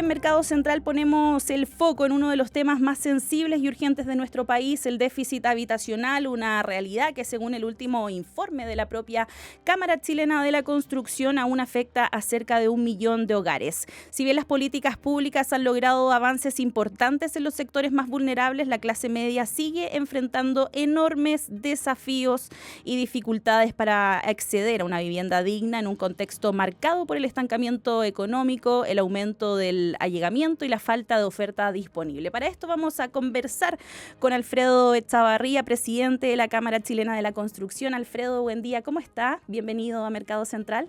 en Mercado Central ponemos el foco en uno de los temas más sensibles y urgentes de nuestro país, el déficit habitacional, una realidad que según el último informe de la propia Cámara Chilena de la Construcción aún afecta a cerca de 1 millón de hogares. Si bien las políticas públicas han logrado avances importantes en los sectores más vulnerables, la clase media sigue enfrentando enormes desafíos y dificultades para acceder a una vivienda digna en un contexto marcado por el estancamiento económico, el aumento del allegamiento y la falta de oferta disponible. Para esto vamos a conversar con Alfredo Echavarría, presidente de la Cámara Chilena de la Construcción. Alfredo, buen día, ¿cómo está? Bienvenido a Mercado Central.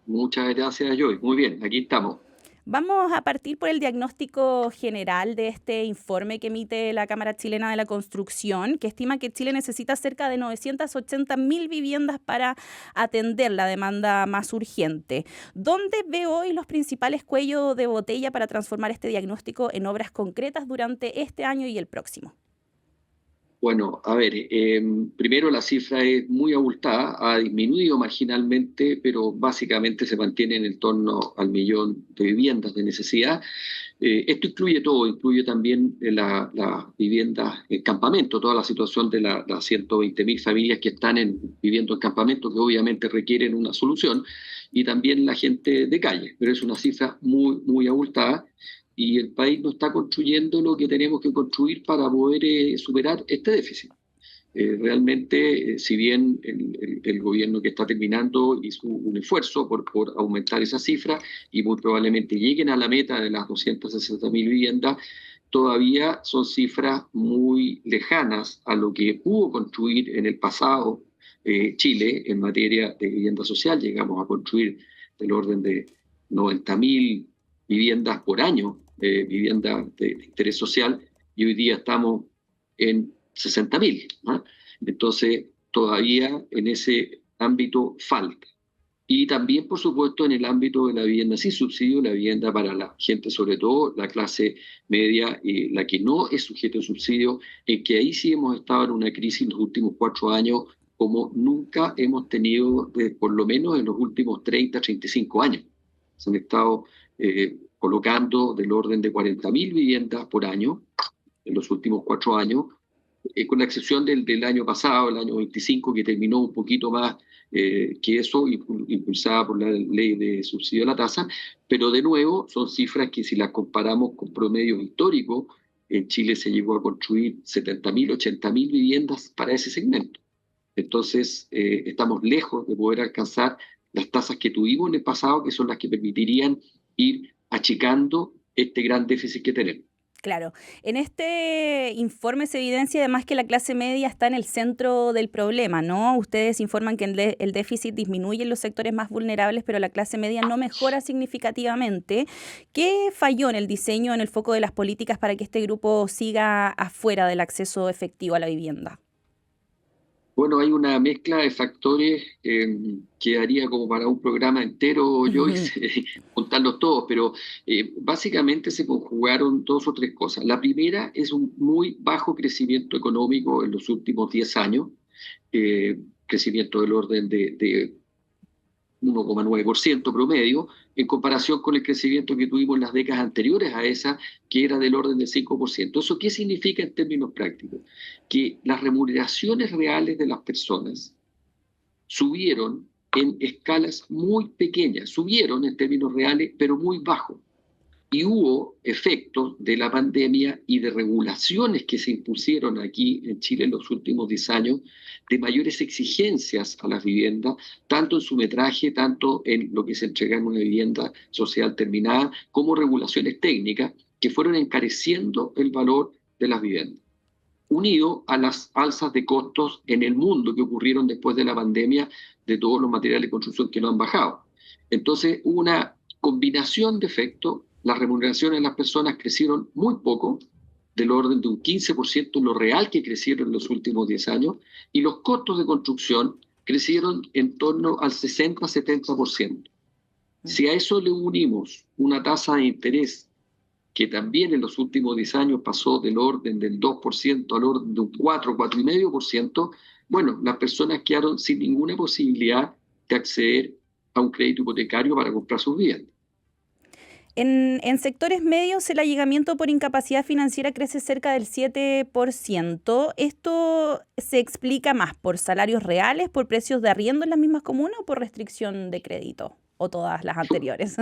Muchas gracias, Joy. Muy bien, aquí estamos. Vamos a partir por el diagnóstico general de este informe que emite la Cámara Chilena de la Construcción, que estima que Chile necesita cerca de 980.000 viviendas para atender la demanda más urgente. ¿Dónde ve hoy los principales cuellos de botella para transformar este diagnóstico en obras concretas durante este año y el próximo? Bueno, a ver, primero la cifra es muy abultada, ha disminuido marginalmente, pero básicamente se mantiene en torno al millón de viviendas de necesidad. Esto incluye todo, incluye también las viviendas en campamento, toda la situación de las 120.000 familias que están viviendo en campamento, que obviamente requieren una solución, y también la gente de calle, pero es una cifra muy, muy abultada. Y el país no está construyendo lo que tenemos que construir para poder superar este déficit. Realmente, si bien el gobierno que está terminando hizo un esfuerzo por aumentar esa cifra y muy probablemente lleguen a la meta de las 260.000 viviendas, todavía son cifras muy lejanas a lo que pudo construir en el pasado Chile en materia de vivienda social. Llegamos a construir del orden de 90.000 viviendas por año, viviendas de interés social, y hoy día estamos en 60.000, ¿no? Entonces, todavía en ese ámbito falta. Y también, por supuesto, en el ámbito de la vivienda sin subsidio, la vivienda para la gente, sobre todo la clase media, la que no es sujeto de subsidio, en que ahí sí hemos estado en una crisis en los últimos 4 años como nunca hemos tenido, por lo menos en los últimos 35 años. Se han estado colocando del orden de 40.000 viviendas por año en los últimos 4 años, con la excepción del año pasado, el año 25, que terminó un poquito más que eso, impulsada por la ley de subsidio a la tasa, pero de nuevo son cifras que si las comparamos con promedios históricos, en Chile se llegó a construir 70.000, 80.000 viviendas para ese segmento. Entonces, estamos lejos de poder alcanzar las tasas que tuvimos en el pasado, que son las que permitirían ir achicando este gran déficit que tenemos. Claro, en este informe se evidencia además que la clase media está en el centro del problema, ¿no? Ustedes informan que el déficit disminuye en los sectores más vulnerables, pero la clase media no mejora significativamente. ¿Qué falló en el diseño, en el foco de las políticas para que este grupo siga afuera del acceso efectivo a la vivienda? Bueno, hay una mezcla de factores que haría como para un programa entero, yo contarlos todos, pero básicamente se conjugaron dos o tres cosas. La primera es un muy bajo crecimiento económico en los últimos 10 años, crecimiento del orden de 1,9% promedio, en comparación con el crecimiento que tuvimos en las décadas anteriores a esa, que era del orden del 5%. ¿Eso qué significa en términos prácticos? Que las remuneraciones reales de las personas subieron en escalas muy pequeñas, subieron en términos reales, pero muy bajos. Y hubo efectos de la pandemia y de regulaciones que se impusieron aquí en Chile en los últimos 10 años, de mayores exigencias a las viviendas, tanto en su metraje, tanto en lo que se entrega en una vivienda social terminada, como regulaciones técnicas que fueron encareciendo el valor de las viviendas, unido a las alzas de costos en el mundo que ocurrieron después de la pandemia de todos los materiales de construcción que no han bajado. Entonces, hubo una combinación de efectos. Las remuneraciones de las personas crecieron muy poco, del orden de un 15% en lo real que crecieron en los últimos 10 años, y los costos de construcción crecieron en torno al 60-70%. Si a eso le unimos una tasa de interés que también en los últimos 10 años pasó del orden del 2% al orden de un 4, 4,5%, bueno, las personas quedaron sin ninguna posibilidad de acceder a un crédito hipotecario para comprar sus viviendas. En sectores medios, el allegamiento por incapacidad financiera crece cerca del 7%. ¿Esto se explica más por salarios reales, por precios de arriendo en las mismas comunas o por restricción de crédito? ¿O todas las anteriores?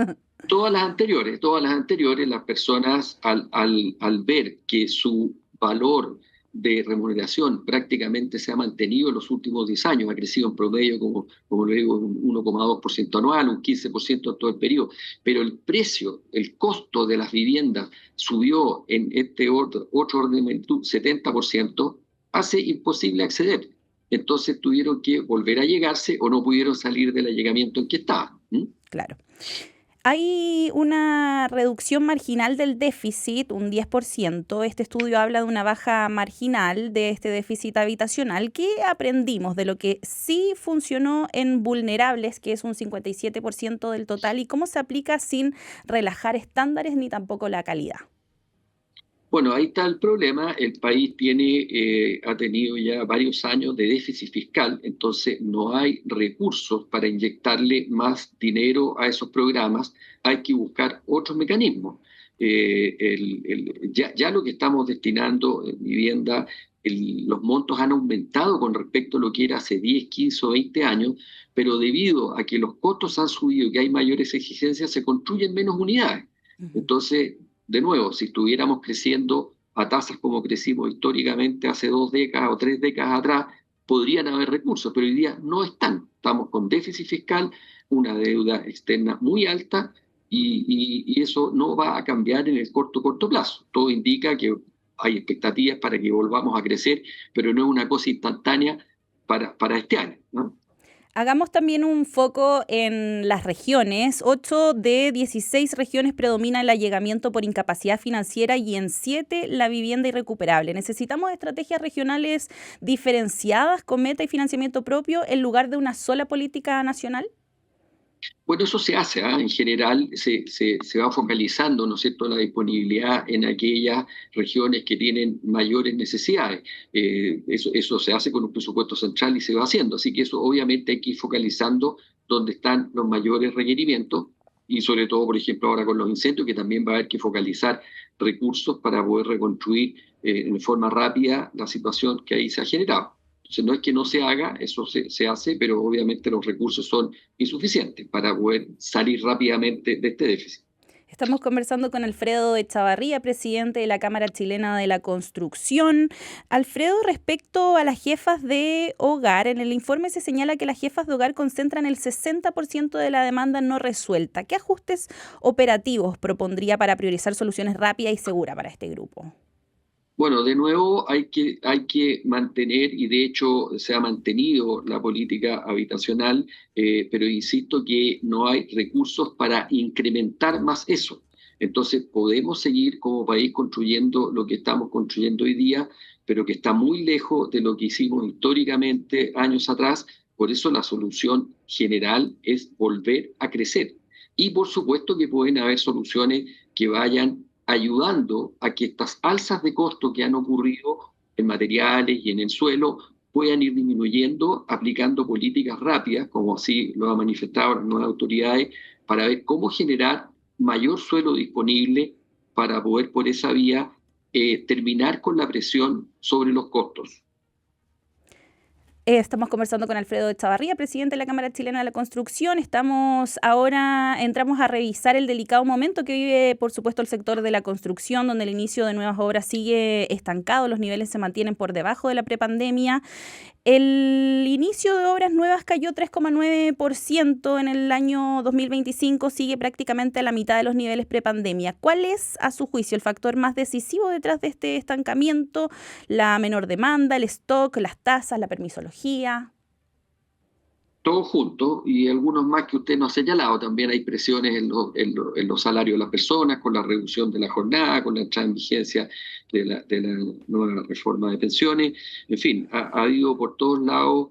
Todas las anteriores, las personas al ver que su valor de remuneración prácticamente se ha mantenido en los últimos 10 años, ha crecido en promedio, como lo digo, un 1,2% anual, un 15% en todo el periodo, pero el precio, el costo de las viviendas subió en este otro orden de magnitud 70%, hace imposible acceder. Entonces tuvieron que volver a llegarse o no pudieron salir del allegamiento en que estaban. Claro. Hay una reducción marginal del déficit, un 10%. Este estudio habla de una baja marginal de este déficit habitacional. ¿Qué aprendimos de lo que sí funcionó en vulnerables, que es un 57% del total, y cómo se aplica sin relajar estándares ni tampoco la calidad? Bueno, ahí está el problema. El país ha tenido ya varios años de déficit fiscal, entonces no hay recursos para inyectarle más dinero a esos programas. Hay que buscar otros mecanismos. Ya lo que estamos destinando en vivienda, los montos han aumentado con respecto a lo que era hace 10, 15 o 20 años, pero debido a que los costos han subido y que hay mayores exigencias, se construyen menos unidades. Ujú. Entonces, de nuevo, si estuviéramos creciendo a tasas como crecimos históricamente hace 2 décadas o 3 décadas atrás, podrían haber recursos, pero hoy día no están. Estamos con déficit fiscal, una deuda externa muy alta y eso no va a cambiar en el corto plazo. Todo indica que hay expectativas para que volvamos a crecer, pero no es una cosa instantánea para este año, ¿no? Hagamos también un foco en las regiones. 8 de 16 regiones predomina el allegamiento por incapacidad financiera y en 7 la vivienda irrecuperable. Necesitamos estrategias regionales diferenciadas con meta y financiamiento propio en lugar de una sola política nacional. Bueno, eso se hace, ¿ah? En general se va focalizando, ¿no es cierto?, la disponibilidad en aquellas regiones que tienen mayores necesidades. Eso se hace con un presupuesto central y se va haciendo, así que eso obviamente hay que ir focalizando donde están los mayores requerimientos y sobre todo, por ejemplo, ahora con los incendios, que también va a haber que focalizar recursos para poder reconstruir en forma rápida la situación que ahí se ha generado. Entonces, no es que no se haga, eso se hace, pero obviamente los recursos son insuficientes para poder salir rápidamente de este déficit. Estamos conversando con Alfredo Echavarría, presidente de la Cámara Chilena de la Construcción. Alfredo, respecto a las jefas de hogar, en el informe se señala que las jefas de hogar concentran el 60% de la demanda no resuelta. ¿Qué ajustes operativos propondría para priorizar soluciones rápidas y seguras para este grupo? Bueno, de nuevo hay que mantener, y de hecho se ha mantenido la política habitacional, pero insisto que no hay recursos para incrementar más eso. Entonces podemos seguir como país construyendo lo que estamos construyendo hoy día, pero que está muy lejos de lo que hicimos históricamente años atrás. Por eso la solución general es volver a crecer. Y por supuesto que pueden haber soluciones que vayan ayudando a que estas alzas de costo que han ocurrido en materiales y en el suelo puedan ir disminuyendo aplicando políticas rápidas, como así lo han manifestado las nuevas autoridades, para ver cómo generar mayor suelo disponible para poder por esa vía terminar con la presión sobre los costos. Estamos conversando con Alfredo Echavarría, presidente de la Cámara Chilena de la Construcción. Entramos a revisar el delicado momento que vive, por supuesto, el sector de la construcción, donde el inicio de nuevas obras sigue estancado, los niveles se mantienen por debajo de la prepandemia. El inicio de obras nuevas cayó 3,9% en el año 2025, sigue prácticamente a la mitad de los niveles prepandemia. ¿Cuál es, a su juicio, el factor más decisivo detrás de este estancamiento? ¿La menor demanda, el stock, las tasas, la permisología? Todos juntos y algunos más que usted no ha señalado. También hay presiones en los salarios de las personas, con la reducción de la jornada, con la entrada en vigencia de la nueva reforma de pensiones. En fin, ha habido por todos lados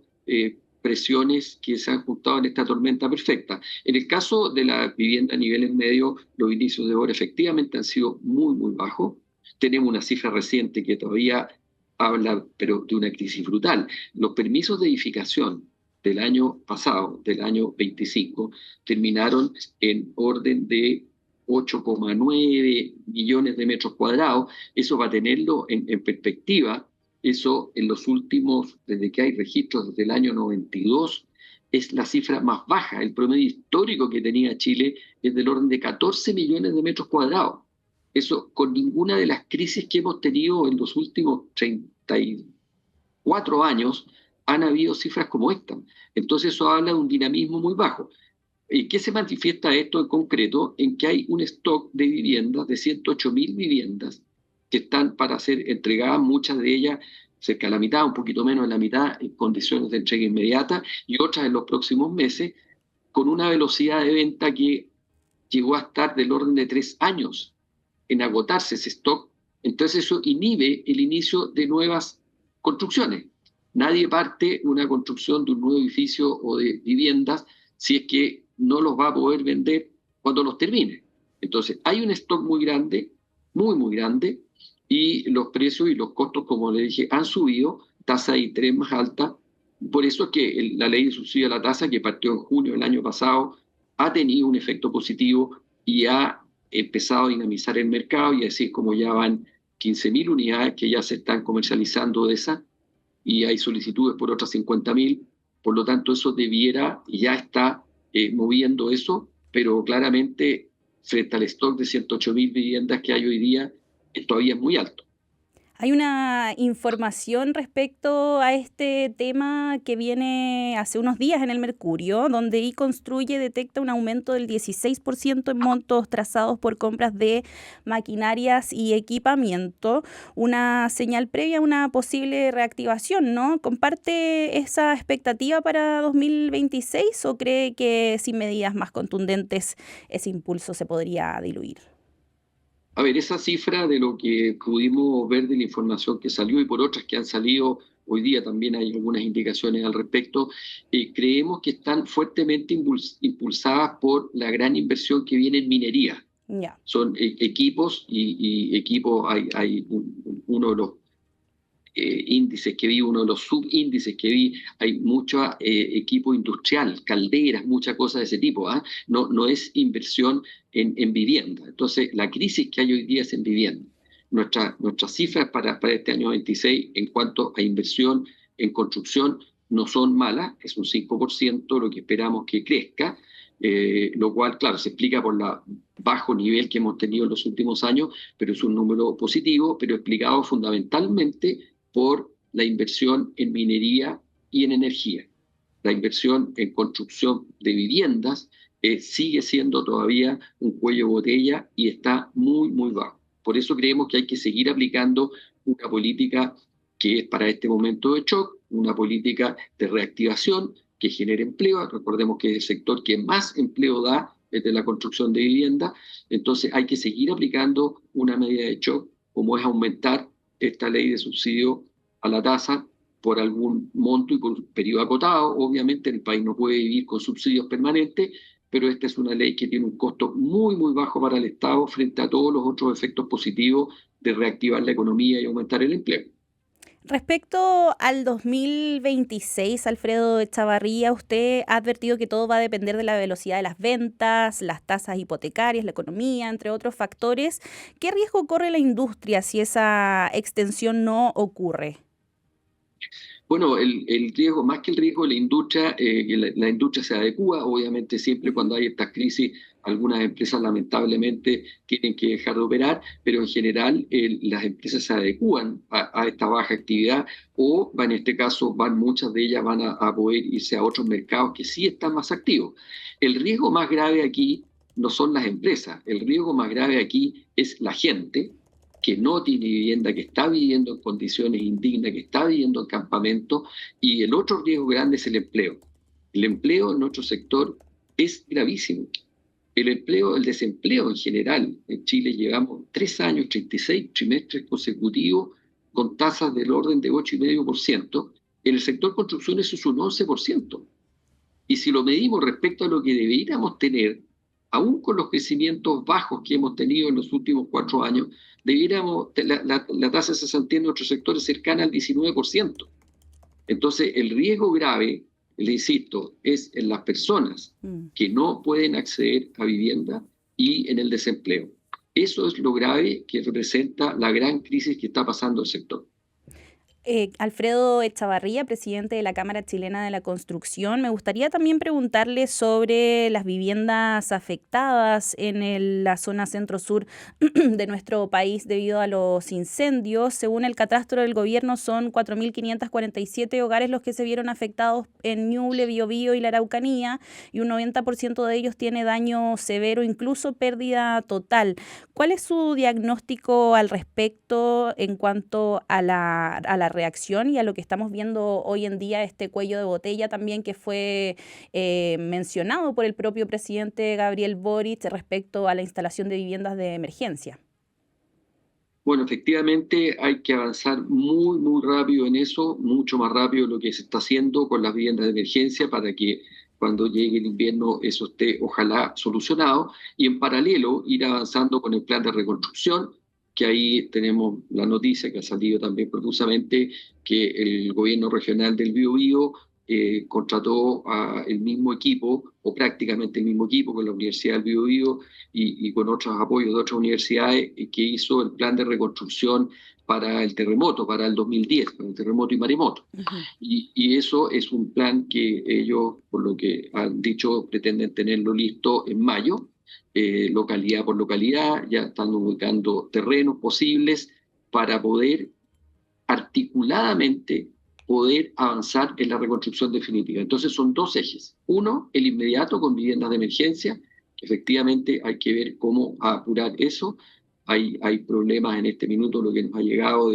presiones que se han juntado en esta tormenta perfecta. En el caso de la vivienda a niveles medios, los inicios de obra efectivamente han sido muy, muy bajos. Tenemos una cifra reciente que todavía habla, pero de una crisis brutal. Los permisos de edificación del año pasado, del año 25, terminaron en orden de 8,9 millones de metros cuadrados. Eso va a tenerlo en perspectiva. Eso en los últimos, desde que hay registros desde el año 92, es la cifra más baja. El promedio histórico que tenía Chile es del orden de 14 millones de metros cuadrados. Eso con ninguna de las crisis que hemos tenido en los últimos 34 años han habido cifras como esta. Entonces eso habla de un dinamismo muy bajo. ¿Y qué se manifiesta esto en concreto? En que hay un stock de viviendas, de 108.000 viviendas, que están para ser entregadas, muchas de ellas cerca de la mitad, un poquito menos de la mitad, en condiciones de entrega inmediata, y otras en los próximos meses, con una velocidad de venta que llegó a estar del orden de 3 años en agotarse ese stock. Entonces eso inhibe el inicio de nuevas construcciones. Nadie parte una construcción de un nuevo edificio o de viviendas si es que no los va a poder vender cuando los termine. Entonces hay un stock muy grande, muy grande, y los precios y los costos, como le dije, han subido, tasa de interés más alta. Por eso es que la ley de subsidio a la tasa, que partió en junio del año pasado, ha tenido un efecto positivo y ha empezado a dinamizar el mercado, y así es como ya van 15.000 unidades que ya se están comercializando de esa, y hay solicitudes por otras 50.000. Por lo tanto, eso debiera, ya está moviendo eso, pero claramente frente al stock de 108.000 viviendas que hay hoy día, todavía es muy alto. Hay una información respecto a este tema que viene hace unos días en el Mercurio, donde iConstruye detecta un aumento del 16% en montos trazados por compras de maquinarias y equipamiento, una señal previa a una posible reactivación, ¿no? ¿Comparte esa expectativa para 2026 o cree que sin medidas más contundentes ese impulso se podría diluir? A ver, esa cifra de lo que pudimos ver de la información que salió y por otras que han salido hoy día, también hay algunas indicaciones al respecto, creemos que están fuertemente impulsadas por la gran inversión que viene en minería. Ya. Son equipos y equipos, hay uno de los índices que vi, uno de los subíndices que vi, hay mucho equipo industrial, calderas, muchas cosas de ese tipo. No es inversión en vivienda. Entonces, la crisis que hay hoy día es en vivienda. Nuestras cifras para este año 26 en cuanto a inversión en construcción no son malas, es un 5% lo que esperamos que crezca, lo cual, claro, se explica por el bajo nivel que hemos tenido en los últimos años, pero es un número positivo, pero explicado fundamentalmente por la inversión en minería y en energía. La inversión en construcción de viviendas sigue siendo todavía un cuello de botella y está muy bajo. Por eso creemos que hay que seguir aplicando una política que es para este momento de shock, una política de reactivación que genere empleo. Recordemos que es el sector que más empleo da desde la construcción de vivienda. Entonces hay que seguir aplicando una medida de shock, como es aumentar esta ley de subsidio a la tasa por algún monto y por un periodo acotado. Obviamente el país no puede vivir con subsidios permanentes, pero esta es una ley que tiene un costo muy bajo para el Estado frente a todos los otros efectos positivos de reactivar la economía y aumentar el empleo. Respecto al 2026, Alfredo Echavarría, usted ha advertido que todo va a depender de la velocidad de las ventas, las tasas hipotecarias, la economía, entre otros factores. ¿Qué riesgo corre la industria si esa extensión no ocurre? Bueno, el riesgo, más que el riesgo de la industria, la industria se adecúa, obviamente siempre cuando hay estas crisis, algunas empresas lamentablemente tienen que dejar de operar, pero en general las empresas se adecúan a esta baja actividad o en este caso muchas de ellas van a poder irse a otros mercados que sí están más activos. El riesgo más grave aquí no son las empresas, el riesgo más grave aquí es la gente que no tiene vivienda, que está viviendo en condiciones indignas, que está viviendo en campamentos, y el otro riesgo grande es el empleo. El empleo en nuestro sector es gravísimo. El desempleo en general, en Chile llevamos 3 años, 36 trimestres consecutivos con tasas del orden de 8,5%. En el sector construcción eso es un 11%. Y si lo medimos respecto a lo que deberíamos tener, aún con los crecimientos bajos que hemos tenido en los últimos 4 años, la tasa de cesantía en nuestro sector es cercana al 19%. Entonces, el riesgo grave, le insisto, es en las personas que no pueden acceder a vivienda y en el desempleo. Eso es lo grave que representa la gran crisis que está pasando el sector. Alfredo Echavarría, presidente de la Cámara Chilena de la Construcción. Me gustaría también preguntarle sobre las viviendas afectadas en la zona centro-sur de nuestro país debido a los incendios. Según el catastro del gobierno, son 4.547 hogares los que se vieron afectados en Ñuble, Biobío y la Araucanía, y un 90% de ellos tiene daño severo, incluso pérdida total. ¿Cuál es su diagnóstico al respecto en cuanto a la reacción y a lo que estamos viendo hoy en día, este cuello de botella también que fue mencionado por el propio presidente Gabriel Boric respecto a la instalación de viviendas de emergencia? Bueno, efectivamente hay que avanzar muy, muy rápido en eso, mucho más rápido de lo que se está haciendo con las viviendas de emergencia para que cuando llegue el invierno eso esté ojalá solucionado y en paralelo ir avanzando con el plan de reconstrucción, que ahí tenemos la noticia que ha salido también profusamente que el gobierno regional del Biobío contrató a el mismo equipo, o prácticamente el mismo equipo, con la Universidad del Biobío y con otros apoyos de otras universidades, que hizo el plan de reconstrucción para el terremoto, para el 2010, para el terremoto y maremoto. Ujú. Y eso es un plan que ellos, por lo que han dicho, pretenden tenerlo listo en mayo, localidad por localidad, ya están ubicando terrenos posibles para poder articuladamente poder avanzar en la reconstrucción definitiva. Entonces son dos ejes. Uno, el inmediato con viviendas de emergencia, que efectivamente hay que ver cómo apurar eso. Hay problemas en este minuto, lo que nos ha llegado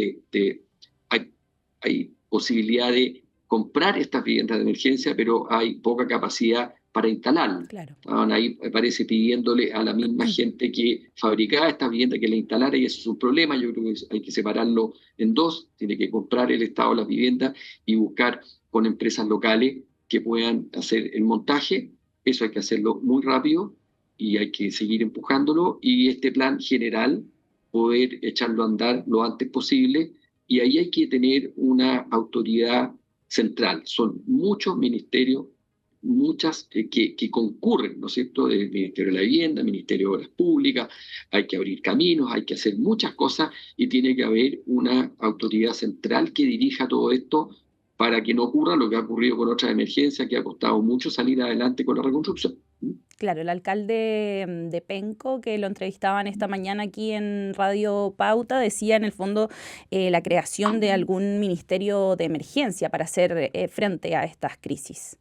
hay posibilidad de comprar estas viviendas de emergencia, pero hay poca capacidad para instalarlas. Claro. Estaban ahí, me parece, pidiéndole a la misma gente que fabricaba estas viviendas que la instalara, y eso es un problema. Yo creo que hay que separarlo en dos. Tiene que comprar el Estado las viviendas y buscar con empresas locales que puedan hacer el montaje. Eso hay que hacerlo muy rápido y hay que seguir empujándolo. Y este plan general, poder echarlo a andar lo antes posible. Y ahí hay que tener una autoridad central. Son muchos ministerios, muchas que concurren, ¿no es cierto?, del Ministerio de la Vivienda, Ministerio de Obras Públicas, hay que abrir caminos, hay que hacer muchas cosas y tiene que haber una autoridad central que dirija todo esto para que no ocurra lo que ha ocurrido con otras emergencias, que ha costado mucho salir adelante con la reconstrucción. Claro, el alcalde de Penco, que lo entrevistaban esta mañana aquí en Radio Pauta, decía en el fondo la creación de algún ministerio de emergencia para hacer frente a estas crisis.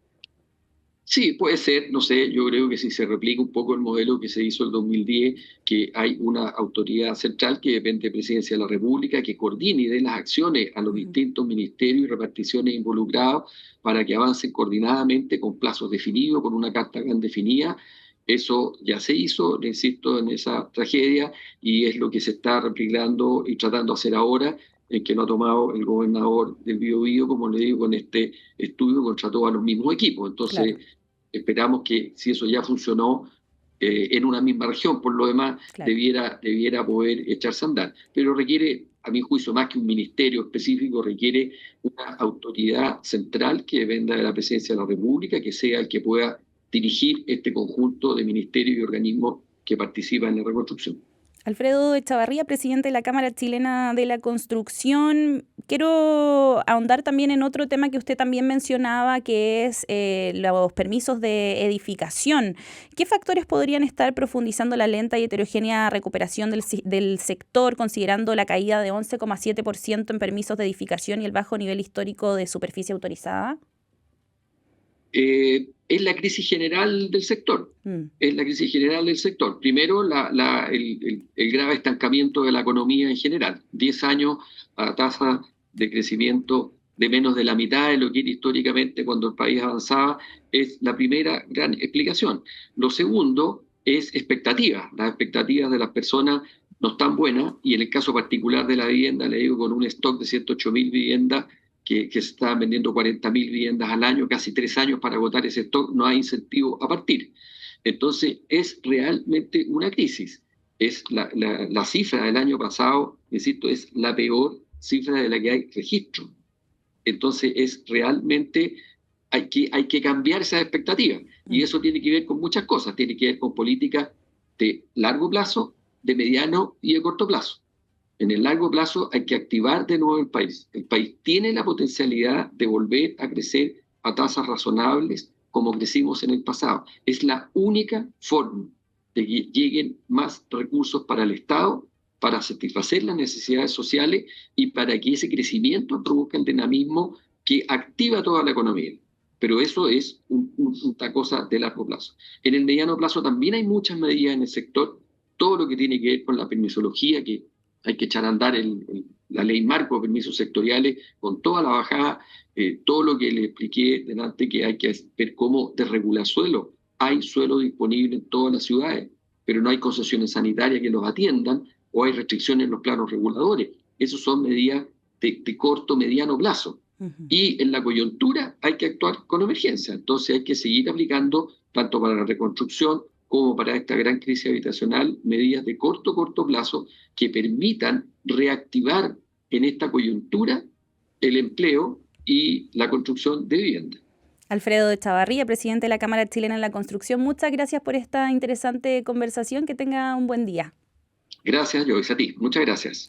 Sí, puede ser, no sé, yo creo que si se replica un poco el modelo que se hizo el 2010, que hay una autoridad central que depende de Presidencia de la República, que coordine y dé las acciones a los Ujú. distintos ministerios y reparticiones involucrados para que avancen coordinadamente con plazos definidos, con una carta bien definida. Eso ya se hizo, insisto, en esa tragedia y es lo que se está replicando y tratando de hacer ahora, en que no ha tomado el gobernador del Biobío, como le digo, con este estudio contrató a los mismos equipos. Entonces, Claro, esperamos que si eso ya funcionó en una misma región, por lo demás, claro. debiera poder echarse a andar. Pero requiere, a mi juicio, más que un ministerio específico, requiere una autoridad central que dependa de la Presidencia de la República, que sea el que pueda dirigir este conjunto de ministerios y organismos que participan en la reconstrucción. Alfredo Echavarría, presidente de la Cámara Chilena de la Construcción. Quiero ahondar también en otro tema que usted también mencionaba, que es los permisos de edificación. ¿Qué factores podrían estar profundizando la lenta y heterogénea recuperación del sector, considerando la caída de 11,7% en permisos de edificación y el bajo nivel histórico de superficie autorizada? Es la crisis general del sector. Mm. Es la crisis general del sector. Primero, el grave estancamiento de la economía en general. 10 años a tasa de crecimiento de menos de la mitad de lo que era históricamente cuando el país avanzaba, es la primera gran explicación. Lo segundo es expectativas. Las expectativas de las personas no están buenas y en el caso particular de la vivienda, le digo, con un stock de 108.000 viviendas, que se estaban vendiendo 40.000 viviendas al año, casi 3 años para agotar ese stock, no hay incentivo a partir. Entonces, es realmente una crisis. Es la cifra del año pasado, insisto, es la peor cifra de la que hay registro. Entonces, es realmente, hay que cambiar esas expectativas. Y eso tiene que ver con muchas cosas. Tiene que ver con políticas de largo plazo, de mediano y de corto plazo. En el largo plazo hay que activar de nuevo el país. El país tiene la potencialidad de volver a crecer a tasas razonables como crecimos en el pasado. Es la única forma de que lleguen más recursos para el Estado, para satisfacer las necesidades sociales y para que ese crecimiento produzca el dinamismo que activa toda la economía. Pero eso es una cosa de largo plazo. En el mediano plazo también hay muchas medidas en el sector, todo lo que tiene que ver con la permisología, que hay que echar a andar la ley marco de permisos sectoriales con toda la bajada, todo lo que le expliqué delante, que hay que ver cómo desregular suelo. Hay suelo disponible en todas las ciudades, pero no hay concesiones sanitarias que los atiendan o hay restricciones en los planos reguladores. Esas son medidas de corto, mediano plazo. Y en la coyuntura hay que actuar con emergencia. Entonces hay que seguir aplicando, tanto para la reconstrucción como para esta gran crisis habitacional, medidas de corto plazo que permitan reactivar en esta coyuntura el empleo y la construcción de vivienda. Alfredo Echavarría, presidente de la Cámara Chilena de la Construcción, muchas gracias por esta interesante conversación. Que tenga un buen día. Gracias, Joyce, a ti. Muchas gracias.